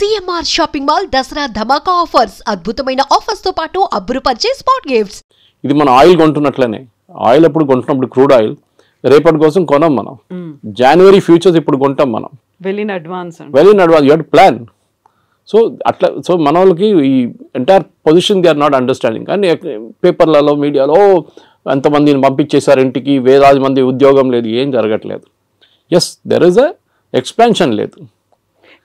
CMR shopping mall Dasara ధమాకా offers అద్భుతమైన offers తో పాటు అబ్బురుపరిచే స్పాట్ గిఫ్ట్స్. ఇది మన ఆయిల్ కొంటున్నట్లనే ఆయిల్ ఎప్పుడు కొంటున్నప్పుడు క్రూడ్ ఆయిల్ రేపటి కోసం కొనం మనం. జనవరి ఫ్యూచర్స్ ఇప్పుడు కొంటాం మనం. Well in advance you have to plan. So అట్లా సో మన వాళ్ళకి ఈ entire position they are not understanding. కానీ పేపర్లలో మీడియాలో ఎంతమందిని పంపించేశారు ఇంటికి, వేలాది మంది ఉద్యోగం లేదు, ఏం జరగట్లేదు. Yes there is a expansion లేదు.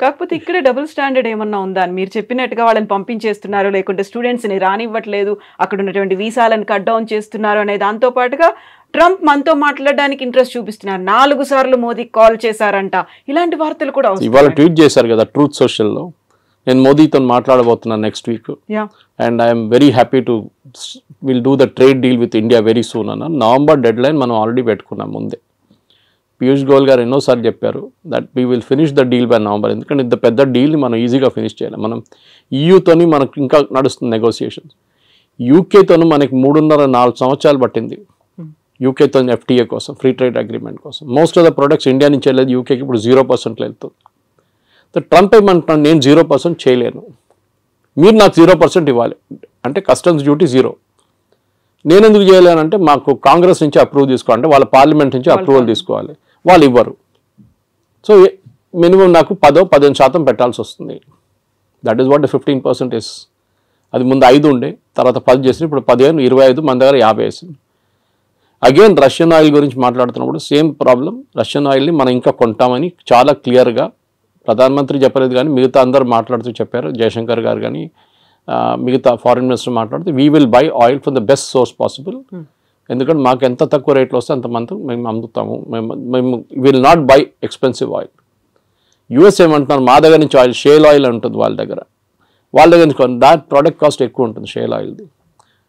కాకపోతే ఇక్కడ డబుల్ స్టాండర్డ్ ఏమన్నా ఉందా అని మీరు చెప్పినట్టుగా వాళ్ళని పంపించేస్తున్నారు, లేకుంటే స్టూడెంట్స్ని రానివ్వట్లేదు, అక్కడ ఉన్నటువంటి వీసాలను కట్ డౌన్ చేస్తున్నారు అనే దాంతో పాటుగా ట్రంప్ మనతో మాట్లాడడానికి ఇంట్రెస్ట్ చూపిస్తున్నారు. 4 సార్లు మోదీకి కాల్ చేశారంట, ఇలాంటి వార్తలు కూడా ఇవాళ ట్వీట్ చేశారు కదా ట్రూత్ సోషల్లో. నేను మోదీతో మాట్లాడబోతున్నాను next week and I'm very happy to will do the trade deal with India very soon అన్న. నవంబర్ డెడ్ లైన్ మనం ఆల్రెడీ పెట్టుకున్నాం ముందే. పీయూష్ గోయల్ గారు ఎన్నోసార్లు చెప్పారు that we will finish the deal by November. ఎందుకంటే ఇంత పెద్ద డీల్ని మనం ఈజీగా ఫినిష్ చేయాలి. మనం ఈయూతోని మనకు ఇంకా నడుస్తుంది నెగోసియేషన్స్. యూకేతోనూ మనకి 3.5-4 సంవత్సరాలు పట్టింది యూకేతో ఎఫ్టీఏ కోసం, ఫ్రీ ట్రేడ్ అగ్రిమెంట్ కోసం. Most of the products India నుంచి వెళ్ళేది యూకేకి ఇప్పుడు 0% వెళ్తుంది. ట్రంప్ ఏమంటున్నాను, నేను 0% చేయలేను, మీరు నాకు 0% ఇవ్వాలి అంటే కస్టమ్స్ డ్యూటీ 0. నేను ఎందుకు చేయలేనంటే మాకు కాంగ్రెస్ నుంచి అప్రూవ్ తీసుకోవాలంటే వాళ్ళ పార్లమెంట్ నుంచి అప్రూవల్ తీసుకోవాలి, వాళ్ళు ఇవ్వరు. సో మినిమం నాకు 10-15% పెట్టాల్సి వస్తుంది. That is what 15% is. అది ముందు 5 ఉండే, తర్వాత 10 చేసి ఇప్పుడు 15, 25, మన దగ్గర 50 వేసింది. అగైన్ రష్యన్ ఆయిల్ గురించి మాట్లాడుతున్నప్పుడు సేమ్ ప్రాబ్లం. రష్యన్ ఆయిల్ని మనం ఇంకా కొంటామని చాలా క్లియర్గా ప్రధానమంత్రి చెప్పలేదు, కానీ మిగతా అందరూ మాట్లాడుతూ చెప్పారు. జయశంకర్ గారు కానీ మిగతా ఫారిన్ మినిస్టర్ మాట్లాడుతూ we will buy oil from the best source possible. ఎందుకంటే మాకు ఎంత తక్కువ రేట్లో వస్తే అంతమంది మేము అమ్ముతాము. మేము will not by expensive oil. US ఏమంటున్నారు, మా దగ్గర నుంచి ఆయిల్ షేల్ ఆయిల్ ఉంటుంది వాళ్ళ దగ్గర నుంచి దాట్ ప్రోడక్ట్ కాస్ట్ ఎక్కువ ఉంటుంది షేల్ ఆయిల్ది.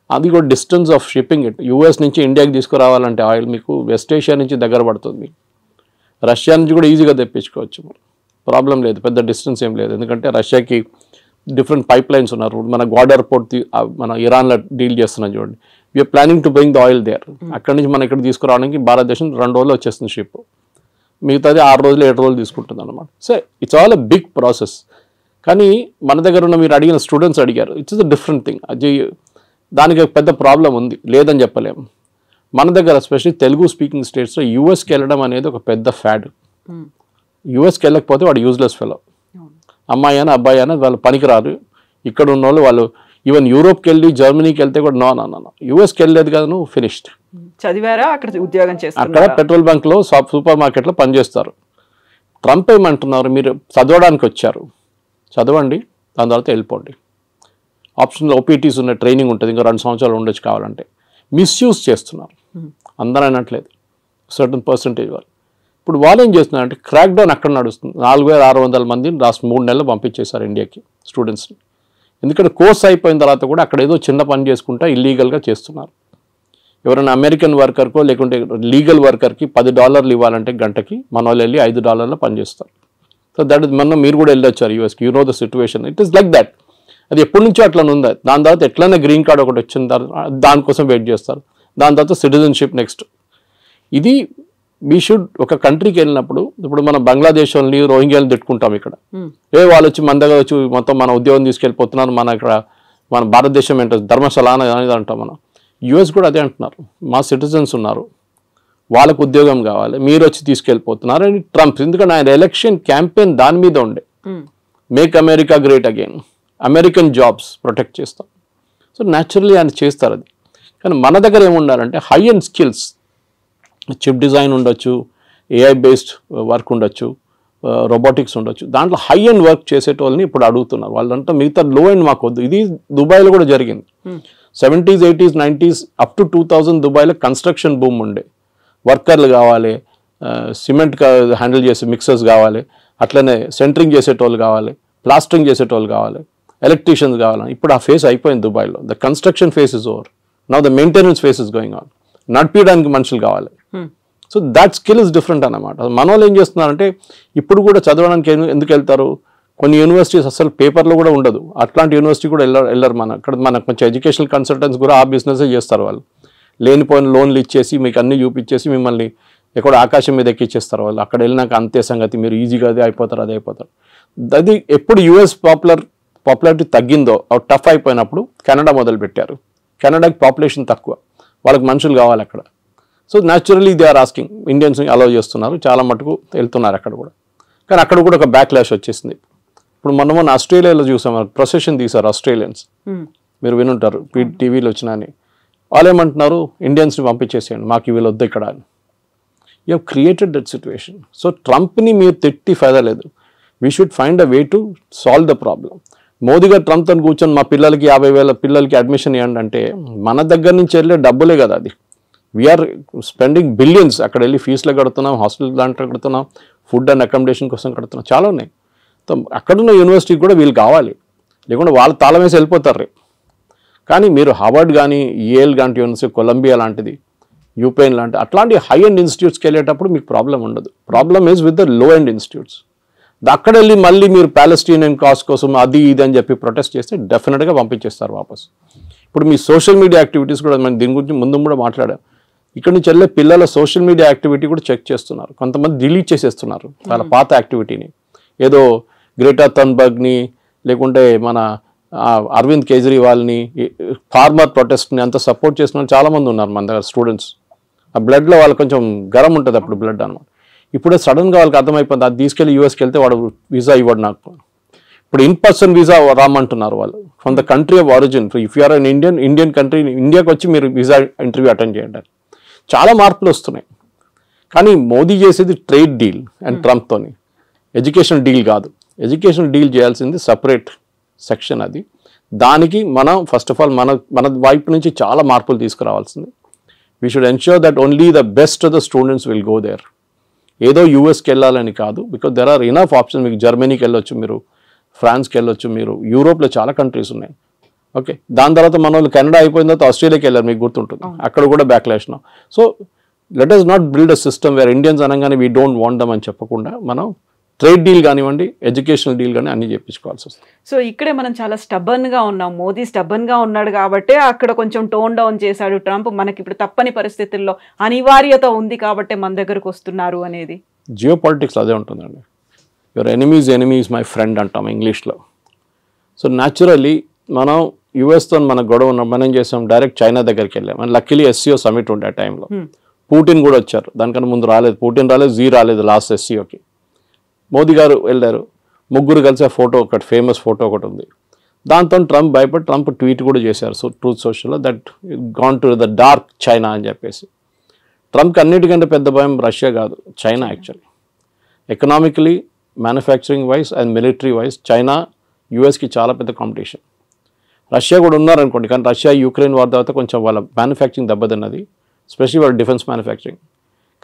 అది కూడా distance of shipping it. US నుంచి ఇండియాకి తీసుకురావాలంటే ఆయిల్ మీకు వెస్ట్ ఏషియా నుంచి దగ్గర పడుతుంది. మీకు రష్యా నుంచి కూడా ఈజీగా తెప్పించుకోవచ్చు, ప్రాబ్లం లేదు, పెద్ద డిస్టెన్స్ ఏం లేదు. ఎందుకంటే రష్యాకి డిఫరెంట్ పైప్ లైన్స్ ఉన్నారు. మన గ్వాడర్ పోర్ట్ మన ఇరాన్లో డీల్ చేస్తున్నాం చూడండి. We are planning to bring the oil there. అక్కడి నుంచి మనం ఇక్కడ తీసుకురావడానికి భారతదేశం 2 రోజులు వచ్చేస్తుంది షిప్, మిగతాది 6 రోజులు 7 రోజులు తీసుకుంటుంది అనమాట. So it's all a big process. కానీ మన దగ్గర ఉన్న మీరు అడిగిన స్టూడెంట్స్ అడిగారు, ఇట్స్ అ డిఫరెంట్ థింగ్. అది దానికి పెద్ద ప్రాబ్లం ఉంది, లేదని చెప్పలేము. మన దగ్గర ఎస్పెషల్లీ తెలుగు స్పీకింగ్ స్టేట్స్లో యూఎస్కి వెళ్ళడం అనేది ఒక పెద్ద ఫ్యాడ్. యూఎస్కి వెళ్ళకపోతే వాడు యూజ్లెస్ ఫెలో. అమ్మాయి అయినా అబ్బాయి అయినా వాళ్ళు పనికిరారు. ఇక్కడ ఉన్న వాళ్ళు ఈవెన్ యూరోప్కి వెళ్ళి జర్మనీకి వెళ్తే కూడా నో యూఎస్కి వెళ్ళలేదు కదా నువ్వు ఫినిష్డ్. చదివారా, అక్కడ ఉద్యోగం చేస్తారు, అక్కడ పెట్రోల్ బంక్లో సూపర్ మార్కెట్లో పనిచేస్తారు. ట్రంప్ ఏమంటున్నారు, మీరు చదవడానికి వచ్చారు, చదవండి, దాని తర్వాత వెళ్ళిపోండి. ఆప్షన్లో ఓపీటీస్ ఉన్న ట్రైనింగ్ ఉంటుంది, ఇంకా 2 సంవత్సరాలు ఉండొచ్చు కావాలంటే. మిస్యూజ్ చేస్తున్నారు, అందరూ అనట్లేదు, సర్టన్ పర్సంటేజ్ వాళ్ళు. ఇప్పుడు వాళ్ళు ఏం చేస్తున్నారంటే క్రాక్ డౌన్ అక్కడ నడుస్తుంది. 4600 మందిని లాస్ట్ 3 నెలలు పంపించేశారు ఇండియాకి స్టూడెంట్స్ని. ఎందుకంటే కోర్స్ అయిపోయిన తర్వాత కూడా అక్కడ ఏదో చిన్న పని చేసుకుంటా ఇల్లీగల్గా చేస్తున్నారు. ఎవరైనా అమెరికన్ వర్కర్కో లేకుంటే లీగల్ వర్కర్కి $10 ఇవ్వాలంటే గంటకి, మన వాళ్ళు వెళ్ళి $5 పనిచేస్తారు. సో దట్ ఇస్ మొన్న మీరు కూడా వెళ్ళొచ్చారు యూఎస్కి, you know the situation. It is like that. అది ఎప్పటి నుంచో అట్లా ఉంది. దాని తర్వాత ఎట్లయినా గ్రీన్ కార్డ్ ఒకటి వచ్చిన తర్వాత దానికోసం వెయిట్ చేస్తారు. దాని తర్వాత సిటిజన్షిప్ నెక్స్ట్. ఇది వీ షుడ్ ఒక కంట్రీకి వెళ్ళినప్పుడు, ఇప్పుడు మనం బంగ్లాదేశ్ వాళ్ళని రోహింగ్యాలను తిట్టుకుంటాం ఇక్కడ, వాళ్ళు వచ్చి మన దగ్గర వచ్చి మొత్తం మన ఉద్యోగం తీసుకెళ్ళిపోతున్నారు, మన ఇక్కడ మన భారతదేశం ఏంటో ధర్మశాల అనేది అంటాం మనం. యూఎస్ కూడా అదే అంటున్నారు, మా సిటిజన్స్ ఉన్నారు, వాళ్ళకు ఉద్యోగం కావాలి, మీరు వచ్చి తీసుకెళ్ళిపోతున్నారు అని ట్రంప్. ఎందుకంటే ఆయన ఎలక్షన్ క్యాంపెయిన్ దాని మీద ఉండే, make America great again, American jobs protect చేస్తాం. సో న్యాచురల్లీ ఆయన చేస్తారు అది. కానీ మన దగ్గర ఏముండాలంటే high end skills, chip design ఉండొచ్చు, ఏఐ బేస్డ్ వర్క్ ఉండొచ్చు, రోబోటిక్స్ ఉండొచ్చు, దాంట్లో హై అండ్ వర్క్ చేసేటోళ్ళని ఇప్పుడు అడుగుతున్నారు. వాళ్ళంతా మిగతా లో అండ్ మాకు వద్దు. ఇది దుబాయ్లో కూడా జరిగింది. 70s, 80s, 90s up to 2000 దుబాయ్లో కన్స్ట్రక్షన్ బూమ్ ఉండే. వర్కర్లు కావాలి, సిమెంట్ హ్యాండిల్ చేసే మిక్సర్స్ కావాలి, అట్లనే సెంటరింగ్ చేసేటోళ్ళు కావాలి, ప్లాస్టరింగ్ చేసేటోళ్ళు కావాలి, ఎలక్ట్రీషియన్స్ కావాలని. ఇప్పుడు ఆ ఫేస్ అయిపోయింది దుబాయ్లో. The construction face is over. Now the maintenance face is going on. నడిపించడానికి మనుషులు కావాలి. So that skill is different అన్నమాట. మన వాళ్ళు ఏం చేస్తున్నారంటే ఇప్పుడు కూడా చదవడానికి ఎందుకు వెళ్తారు, కొన్ని యూనివర్సిటీస్ అసలు పేపర్లో కూడా ఉండదు, అట్లాంటి యూనివర్సిటీ కూడా వెళ్ళరు. మన కొంచెం ఎడ్యుకేషనల్ కన్సల్టెంట్స్ కూడా ఆ బిజినెసే చేస్తారు. వాళ్ళు లేనిపోయిన లోన్లు ఇచ్చేసి మీకు అన్నీ చూపించేసి మిమ్మల్ని ఎక్కడ ఆకాశం మీద ఎక్కిచ్చేస్తారు వాళ్ళు. అక్కడ వెళ్ళినాక అంతే సంగతి, మీరు ఈజీగా అదే అయిపోతారు. అది ఎప్పుడు యుఎస్ పాపులారిటీ తగ్గిందో టఫ్ అయిపోయినప్పుడు కెనడా మొదలుపెట్టారు. కెనడాకి పాపులేషన్ తక్కువ, వాళ్ళకి మనుషులు కావాలి అక్కడ. So naturally they are asking, ఇండియన్స్ని అలౌ చేస్తున్నారు, చాలా మటుకు వెళ్తున్నారు అక్కడ కూడా. కానీ అక్కడ కూడా ఒక బ్యాక్లాష్ వచ్చేసింది. ఇప్పుడు మనం ఆస్ట్రేలియాలో చూసాం, ప్రొసెషన్ తీశారు ఆస్ట్రేలియన్స్, మీరు వినుంటారు టీవీలో వచ్చినా అని. వాళ్ళు ఏమంటున్నారు, ఇండియన్స్ని పంపించేసేయండి, మాకు వీళ్ళు వద్దు ఇక్కడ అని. You have created that situation. So ట్రంప్ని మీరు తిట్టి ఫైదా లేదు. We should find a way to solve the problem. Modi గారు ట్రంప్తో కూర్చొని మా పిల్లలకి 50,000 పిల్లలకి అడ్మిషన్ ఇవ్వండి అంటే మన దగ్గర నుంచి వెళ్ళే డబ్బులే కదా అది. We are spending billions. అక్కడ వెళ్ళి ఫీజులు కడుతున్నాం, హాస్టల్ దాంట్లో కడుతున్నాం, ఫుడ్ అండ్ అకామిడేషన్ కోసం కడుతున్నాం, చాలా ఉన్నాయి. అక్కడున్న యూనివర్సిటీకి కూడా వీళ్ళు కావాలి, లేకుండా వాళ్ళు తాళం వేసి వెళ్ళిపోతారు రేపు. కానీ మీరు హార్వర్డ్ కానీ, ఏల్ లాంటి యూనివర్సిటీ, కొలంబియా లాంటిది, యూపెన్ లాంటి అట్లాంటి హై ఎండ్ ఇన్స్టిట్యూట్స్కి వెళ్ళేటప్పుడు మీకు ప్రాబ్లం ఉండదు. Problem is with the low end institutes. అక్కడ వెళ్ళి మళ్ళీ మీరు ప్యాలెస్టీనియన్ కాజ్ కోసం అది ఇది అని చెప్పి ప్రొటెస్ట్ చేస్తే డెఫినెట్గా పంపించేస్తారు వాపస్. ఇప్పుడు మీ సోషల్ మీడియా యాక్టివిటీస్ కూడా మనం దీని గురించి ముందు కూడా మాట్లాడాం. ఇక్కడ నుంచి వెళ్ళే పిల్లల సోషల్ మీడియా యాక్టివిటీ కూడా చెక్ చేస్తున్నారు. కొంతమంది డిలీట్ చేసేస్తున్నారు వాళ్ళ పాత యాక్టివిటీని. ఏదో గ్రేటా థన్బర్గ్ని, లేకుంటే మన అరవింద్ కేజ్రీవాల్ని, ఫార్మర్ ప్రొటెస్ట్ని అంత సపోర్ట్ చేసిన వాళ్ళు చాలామంది ఉన్నారు మన దగ్గర స్టూడెంట్స్. ఆ బ్లడ్లో వాళ్ళకి కొంచెం గరం ఉంటుంది అప్పుడు బ్లడ్ అనమాట. ఇప్పుడే సడన్గా వాళ్ళకి అర్థమైపోయింది, అది తీసుకెళ్ళి యూఎస్కి వెళ్తే వాడు వీసా ఇవ్వడు నాకు. ఇప్పుడు ఇన్ పర్సన్ వీసా రామంటున్నారు వాళ్ళు, from the country of origin. If you are an Indian country, ఇండియాకి వచ్చి మీరు వీసా ఇంటర్వ్యూ అటెండ్ చేయండి. చాలా మార్పులు వస్తున్నాయి. కానీ మోదీ చేసేది ట్రేడ్ డీల్ అండ్ ట్రంప్తోని, ఎడ్యుకేషన్ డీల్ కాదు. ఎడ్యుకేషన్ డీల్ చేయాల్సింది సపరేట్ సెక్షన్ అది. దానికి మనం ఫస్ట్ ఆఫ్ ఆల్ మన వైపు నుంచి చాలా మార్పులు తీసుకురావాల్సింది. We should ensure that only the best of the students will go there. ఏదో యూఎస్కి వెళ్ళాలని కాదు, because there are enough option. మీకు జర్మనీకి వెళ్ళొచ్చు, మీరు ఫ్రాన్స్కి వెళ్ళొచ్చు, మీరు యూరోప్లో చాలా కంట్రీస్ ఉన్నాయి. ఓకే, దాని తర్వాత మన వాళ్ళు కెనడా అయిపోయిన తర్వాత ఆస్ట్రేలియాకి వెళ్ళారు, మీకు గుర్తుంటుంది, అక్కడ కూడా backlash. So let us not build a system wear Indians అనగానే వీ డోంట్ వాంట్ దమ్ అని చెప్పకుండా మనం ట్రేడ్ డీల్ కానివ్వండి, ఎడ్యుకేషనల్ డీల్ కానీ అన్ని చేయించుకోవాల్సి వస్తుంది. సో ఇక్కడే మనం చాలా స్టబర్న్గా ఉన్నాం. మోదీ స్టబర్న్గా ఉన్నాడు కాబట్టి అక్కడ కొంచెం టోన్ డౌన్ చేశాడు ట్రంప్. మనకి ఇప్పుడు తప్పని పరిస్థితుల్లో అనివార్యత ఉంది కాబట్టి మన దగ్గరకు వస్తున్నారు అనేది. జియో పాలిటిక్స్ అదే ఉంటుందండి. యువర్ ఎనిమీస్ మై ఫ్రెండ్ అంటాం ఇంగ్లీష్లో. సో న్యాచురల్లీ మనం యుఎస్తో మన గొడవ ఉన్న మనం ఏం చేసాం, డైరెక్ట్ చైనా దగ్గరికి వెళ్ళాం. అండ్ లక్కీలీ ఎస్సీఓ సమిట్ ఉండే ఆ టైంలో పుటిన్ కూడా వచ్చారు. దానికన్నా ముందు రాలేదు, పుటిన్ రాలేదు, జీ రాలేదు లాస్ట్ ఎస్సీఓకి. మోదీ గారు వెళ్ళారు, ముగ్గురు కలిసి ఆ ఫోటో ఒకటి, ఫేమస్ ఫోటో ఒకటి ఉంది. దాంతో ట్రంప్ భయపడి ట్రంప్ ట్వీట్ కూడా చేశారు ట్రూత్ సోషల్లో, that gone to the dark China అని చెప్పేసి. ట్రంప్కి అన్నిటికంటే పెద్ద భయం రష్యా కాదు, China. Actually economically, manufacturing wise and military wise China యూఎస్కి చాలా పెద్ద కాంపిటీషన్. రష్యా కూడా ఉన్నారనుకోండి, కానీ రష్యా యుక్రెయిన్ వార్ తర్వాత కొంచెం వాళ్ళ మ్యానుఫ్యాక్చరింగ్ దెబ్బతిన్నది, స్పెషల్లీ వాళ్ళ డిఫెన్స్ మ్యానుఫ్యాక్చరింగ్.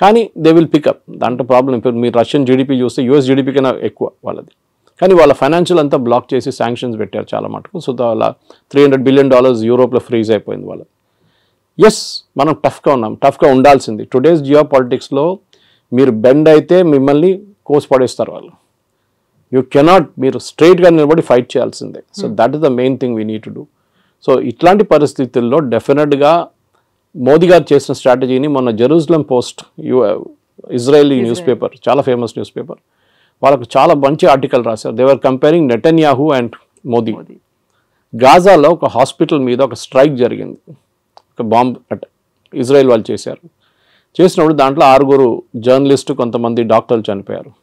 కానీ దే విల్ పికప్, దాంట్లో ప్రాబ్లం. ఇప్పుడు మీరు రష్యన్ జీడిపి చూస్తే యూఎస్ జీడిపి కన్నా ఎక్కువ వాళ్ళది. కానీ వాళ్ళ ఫైనాన్షియల్ అంతా బ్లాక్ చేసి శాంక్షన్స్ పెట్టారు చాలా మటుకు. సో వాళ్ళ $300 బిలియన్ యూరోప్లో ఫ్రీజ్ అయిపోయింది వాళ్ళది. ఎస్, మనం టఫ్గా ఉన్నాం, టఫ్గా ఉండాల్సింది. టుడేస్ జియో పాలిటిక్స్లో మీరు బెండ్ అయితే మిమ్మల్ని కోసి పడేస్తారు వాళ్ళు. యూ కెనాట్, మీరు స్ట్రైట్గా నిలబడి ఫైట్ చేయాల్సిందే. So that is the main thing we need to do. So ఇట్లాంటి పరిస్థితుల్లో డెఫినెట్గా మోదీ గారు చేసిన స్ట్రాటజీని మొన్న Jerusalem post, Israeli news paper, చాలా ఫేమస్ న్యూస్ పేపర్, వాళ్ళకు చాలా మంచి ఆర్టికల్ రాశారు. They were comparing Netanyahu and Modi. గాజాలో ఒక హాస్పిటల్ మీద ఒక స్ట్రైక్ జరిగింది, ఒక బాంబ్ అటాక్ ఇజ్రాయెల్ వాళ్ళు చేశారు. చేసినప్పుడు దాంట్లో 6 జర్నలిస్టు, కొంతమంది డాక్టర్లు చనిపోయారు.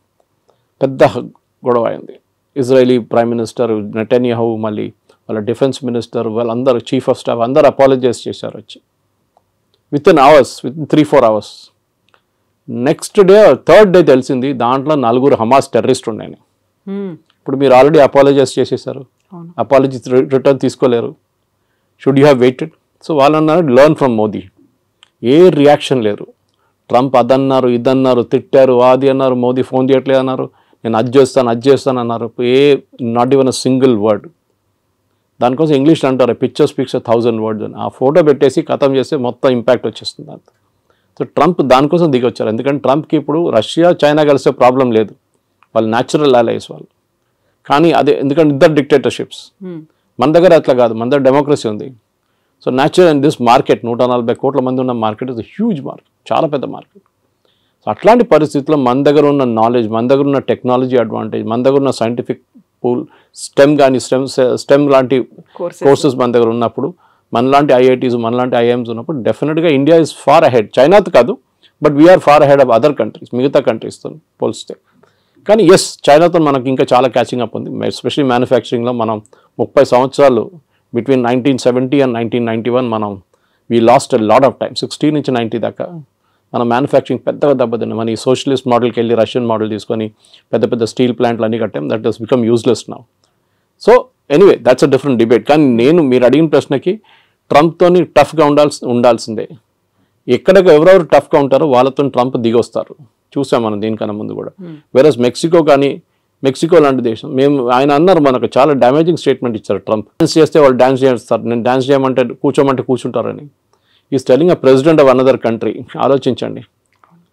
పెద్ద గొడవ అయింది. ఇజ్రాయలీ ప్రైమ్ మినిస్టర్ నెటన్యాహు, మళ్ళీ వాళ్ళ డిఫెన్స్ మినిస్టర్, వాళ్ళందరూ చీఫ్ ఆఫ్ స్టాఫ్ అందరూ అపాలజైజ్ చేశారు వచ్చి. Within 3-4 hours. Next day, third day తెలిసింది దాంట్లో 4 హమాస్ టెర్రరిస్ట్ ఉన్నాయని. ఇప్పుడు మీరు ఆల్రెడీ అపాలజైజ్ చేసేసారు, అపాలజీ రిటర్న్ తీసుకోలేరు. Should you have weighted? So వాళ్ళు అన్నారు learn from Modi. A reaction లేరు. ట్రంప్ అదన్నారు, ఇదన్నారు, తిట్టారు, అది అన్నారు, మోదీ ఫోన్ చేయట్లేదు అన్నారు, నేను అది చేస్తాను అన్నారు. Not even a single word. దానికోసం ఇంగ్లీష్లో అంటారు పిక్చర్ స్పీక్స్ 1,000 words అని. ఆ ఫోటో పెట్టేసి ఖతం చేస్తే మొత్తం ఇంపాక్ట్ వచ్చేస్తుంది అంత. సో ట్రంప్ దానికోసం దిగి వచ్చారు. ఎందుకంటే ట్రంప్కి ఇప్పుడు రష్యా చైనా కలిసే ప్రాబ్లం లేదు, వాళ్ళు న్యాచురల్ అలైస్ వాళ్ళు. కానీ అదే ఎందుకంటే ఇద్దరు డిక్టేటర్షిప్స్. మన దగ్గర అట్లా కాదు, మన దగ్గర డెమోక్రసీ ఉంది. So natural and this market 140 కోట్ల మంది ఉన్న మార్కెట్ ఇస్ హ్యూజ్ మార్కెట్, చాలా పెద్ద మార్కెట్. సో అట్లాంటి పరిస్థితుల్లో మన దగ్గర ఉన్న నాలెడ్జ్, మన దగ్గర ఉన్న టెక్నాలజీ అడ్వాంటేజ్, మన దగ్గర ఉన్న సైంటిఫిక్ పూల్ స్టెమ్ కానీ స్టెమ్ లాంటి కోర్సెస్ మన దగ్గర ఉన్నప్పుడు, మనలాంటి ఐఐటీస్ మనలాంటి ఐఐఎమ్స్ ఉన్నప్పుడు డెఫినెట్గా ఇండియా ఇస్ ఫార్ అహెడ్. చైనాతో కాదు, but we are far ahead of other countries, మిగతా కంట్రీస్తో పోలిస్తే. కానీ ఎస్, చైనాతో మనకి ఇంకా చాలా క్యాచింగ్ అప్ ఉంది. ఎస్పెషల్లీ మ్యానుఫ్యాక్చరింగ్లో మనం 30 సంవత్సరాలు బిట్వీన్ 1970 and 1991 మనం we lost lot of time. 60 నుంచి 90 దాకా మన మ్యానుఫ్యాక్చరింగ్ పెద్దగా దెబ్బతిన్నాం. మన ఈ సోషలిస్ట్ మోడల్కి వెళ్ళి రష్యన్ మోడల్ తీసుకొని పెద్ద పెద్ద స్టీల్ ప్లాంట్లు అన్నీ కట్టాం. That has become useless now. So anyway, that's a different debate. కానీ నేను మీరు అడిగిన ప్రశ్నకి ట్రంప్తోని టఫ్గా ఉండాల్సిందే. ఎక్కడికి ఎవరెవరు టఫ్గా ఉంటారో వాళ్ళతో ట్రంప్ దిగొస్తారు. చూసాం మనం దీనికన్నా ముందు కూడా. వేరస్ మెక్సికో లాంటి దేశం, ఆయన అన్నారు, మనకు చాలా డ్యామేజింగ్ స్టేట్మెంట్ ఇచ్చారు ట్రంప్. డాన్స్ చేస్తే వాళ్ళు డాన్స్ చేస్తారు, నేను డాన్స్ చేయమంటే కూర్చుంటారని. Is telling a president of another country. ఆలోచించండి,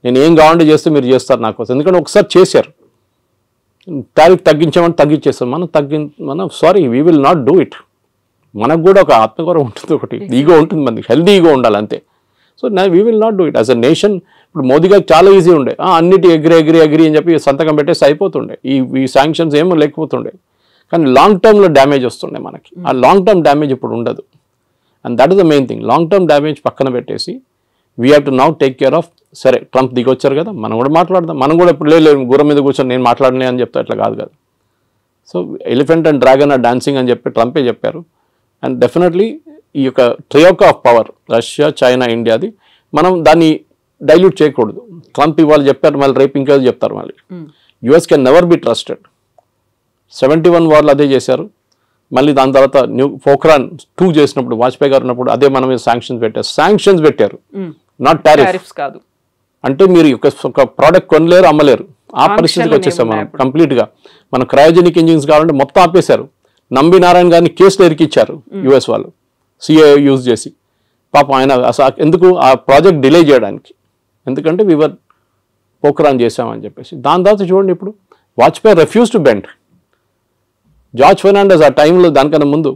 నేను ఏం కావాలంటే చేస్తే మీరు చేస్తారు నా కోసం. ఎందుకంటే ఒకసారి చేశారు, టారిఫ్ తగ్గించేస్తాం. మనం sorry, we will not do it. మనకు కూడా ఒక ఆత్మగౌరవం ఉంటుంది, ఒకటి ఈగో ఉంటుంది, మనకి హెల్దీ ఈగో ఉండాలి అంతే. So we will not do it as a nation. ఇప్పుడు మోదీ గారికి చాలా ఈజీ ఉండే, అన్నిటి అగ్రి అని చెప్పి సంతకం పెట్టేసి అయిపోతుండే, ఈ శాంక్షన్స్ ఏమో లేకపోతుండే. కానీ లాంగ్ టర్మ్లో డ్యామేజ్ వస్తుండే మనకి. ఆ లాంగ్ టర్మ్ డ్యామేజ్ ఇప్పుడు ఉండదు. And that is the main thing. Long term damage పక్కన పెట్టేసి we have to now take care of. సరే, ట్రంప్ దిగొచ్చారు కదా, మనం కూడా మాట్లాడదాం. మనం కూడా ఇప్పుడు లేదు గుర్రం మీద కూర్చొని నేను మాట్లాడలే అని చెప్తా, ఇట్లా కాదు కదా. So elephant and dragon are dancing అని చెప్పి ట్రంపే చెప్పారు. అండ్ డెఫినెట్లీ ఈ యొక్క troika of power, Russia, China, ఇండియాది, మనం దాన్ని డైల్యూట్ చేయకూడదు. ట్రంప్ ఇవాళ చెప్పారు, మళ్ళీ రేపు ఇంకా చెప్తారు. మళ్ళీ US can never be trusted. 71 వార్లు అదే చేశారు. మళ్ళీ దాని తర్వాత పోఖ్రాన్ 2 చేసినప్పుడు, వాజ్పేయి గారు ఉన్నప్పుడు అదే మన మీద శాంక్షన్స్ పెట్టారు, నాట్ టారిఫ్స్ కాదు. అంటే మీరు ఒక ప్రోడక్ట్ కొనలేరు, అమ్మలేరు, ఆ పరిస్థితికి వచ్చేసాం మనం కంప్లీట్గా. మన క్రయోజెనిక్ ఇంజిన్స్ కావాలంటే మొత్తం ఆపేశారు. నంబి నారాయణ గారిని కేసులో ఇరికిచ్చారు యుఎస్ వాళ్ళు, సిఏ యూజ్ చేసి. పాపం ఆయన అసలు ఎందుకు ఆ ప్రాజెక్ట్ డిలే చేయడానికి, ఎందుకంటే వీవర్ పోఖ్రాన్ చేసామని చెప్పేసి. దాని తర్వాత చూడండి, ఇప్పుడు Vajpayee refuse to bend. George Fernandes ఆ టైంలో, దానికన్నా ముందు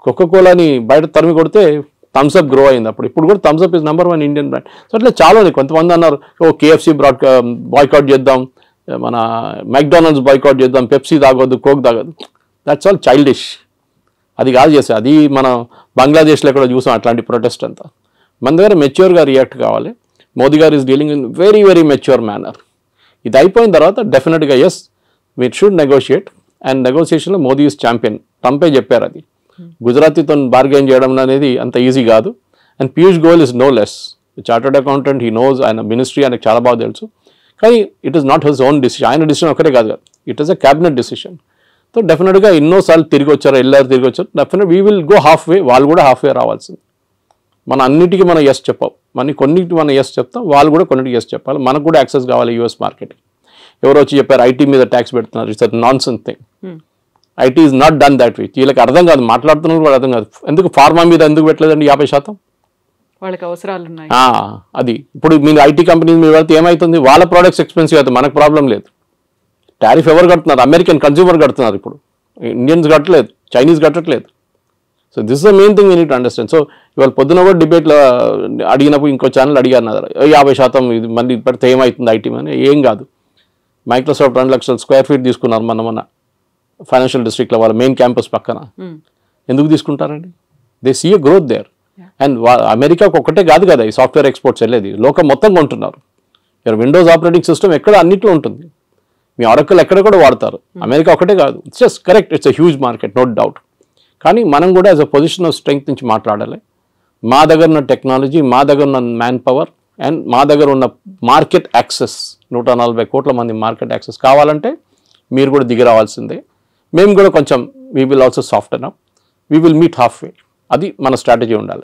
కోకోకోలాని బయట తరిమి కొడితే థమ్స్అప్ గ్రో అయింది అప్పుడు. ఇప్పుడు కూడా Thums Up is #1 Indian brand. So అట్లా చాలా ఉన్నాయి. కొంతమంది అన్నారు, KFC బాయ్కాట్ చేద్దాం, మన మెక్డానల్డ్స్ బాయ్కాట్ చేద్దాం, పెప్సీ తాగొద్దు, కోక్ తాగొద్దు. That's all childish. అది కాదు చేసేది. అది మన బంగ్లాదేశ్లో కూడా చూసాం అట్లాంటి ప్రొటెస్ట్ అంతా. మన దగ్గర మెచ్యూర్గా రియాక్ట్ కావాలి. మోదీ గారు is dealing in very very mature manner. ఇది అయిపోయిన తర్వాత డెఫినెట్గా yes, we should negotiate. And నెగోషియేషన్లో మోదీ ఈజ్ ఛాంపియన్. ట్రంపే చెప్పారు అది. గుజరాతీతో బార్గెన్ చేయడం అనేది అంత ఈజీ కాదు. And Piyush Goyal is no less chartered accountant. He knows, ఆయన మినిస్ట్రీ ఆయనకు చాలా బాగా తెలుసు. కానీ it is not his own decision. ఆయన డిసిషన్ ఒకటే కాదు కదా, it is a cabinet decision. So డెఫినెట్గా ఎన్నోసార్లు తిరిగి వచ్చారు. Definite we will go half వే. వాళ్ళు కూడా హాఫ్ వే రావాల్సింది. మన అన్నిటికీ మనం ఎస్ చెప్పాం, కొన్నిటికి మనం ఎస్ చెప్తాం, వాళ్ళు కూడా కొన్నిటికి ఎస్ చెప్పాలి. మనకు కూడా యాక్సెస్ కావాలి యూఎస్ మార్కెట్కి. ఎవరు వచ్చి చెప్పారు ఐటీ మీద ట్యాక్స్ పెడుతున్నారు, it's non sense thing. IT is not done that way. వీళ్ళకి అర్థం కాదు, మాట్లాడుతున్నారు కూడా అర్థం కాదు. ఎందుకు ఫార్మా మీద ఎందుకు పెట్టలేదండి 50%? వాళ్ళకి అవసరాలు ఉన్నాయి. అది ఇప్పుడు మీరు ఐటీ కంపెనీస్ మీద వెళ్తే ఏమవుతుంది, వాళ్ళ ప్రోడక్ట్స్ ఎక్స్పెన్సివ్ అవుతుంది, మనకు ప్రాబ్లం లేదు. టారిఫ్ ఎవరు కడుతున్నారు? అమెరికన్ కన్స్యూమర్ కడుతున్నారు. ఇప్పుడు ఇండియన్స్ కట్టలేదు, చైనీస్ కట్టట్లేదు. So this is the main thing we need to understand. So ఇవాళ పొద్దున కూడా డిబేట్లో అడిగినప్పుడు ఇంకో ఛానల్ అడిగారు, 50% ఇది మళ్ళీ పెడితే ఏమవుతుంది ఐటీ అని. ఏం కాదు. మైక్రోసాఫ్ట్ 2 లక్షల స్క్వేర్ ఫీట్ తీసుకున్నారు మన ఫైనాన్షియల్ డిస్ట్రిక్ట్లో, వాళ్ళ మెయిన్ క్యాంపస్ పక్కన. ఎందుకు తీసుకుంటారండి? They see a growth there. And అమెరికాకు ఒక్కటే కాదు కదా ఈ సాఫ్ట్వేర్ ఎక్స్పోర్ట్స్ వెళ్ళేది, లోకం మొత్తం కొంటున్నారు. విండోస్ ఆపరేటింగ్ సిస్టమ్ ఎక్కడ అన్నిట్లో ఉంటుంది, మీ ఆరకల్ ఎక్కడ కూడా వాడతారు. అమెరికా ఒకటే కాదు. It's just correct, it's a huge market, no doubt. కానీ మనం కూడా as a position of strength నుంచి మాట్లాడాలి. మా దగ్గర ఉన్న టెక్నాలజీ, మా దగ్గర ఉన్న మ్యాన్ పవర్ అండ్ మా దగ్గర ఉన్న మార్కెట్ యాక్సెస్, 140 కోట్ల మంది మార్కెట్ యాక్సెస్ కావాలంటే మీరు కూడా దిగి రావాల్సిందే. మేము కూడా కొంచెం we will also soften up, we will meet half way. అది మన స్ట్రాటజీ ఉండాలి.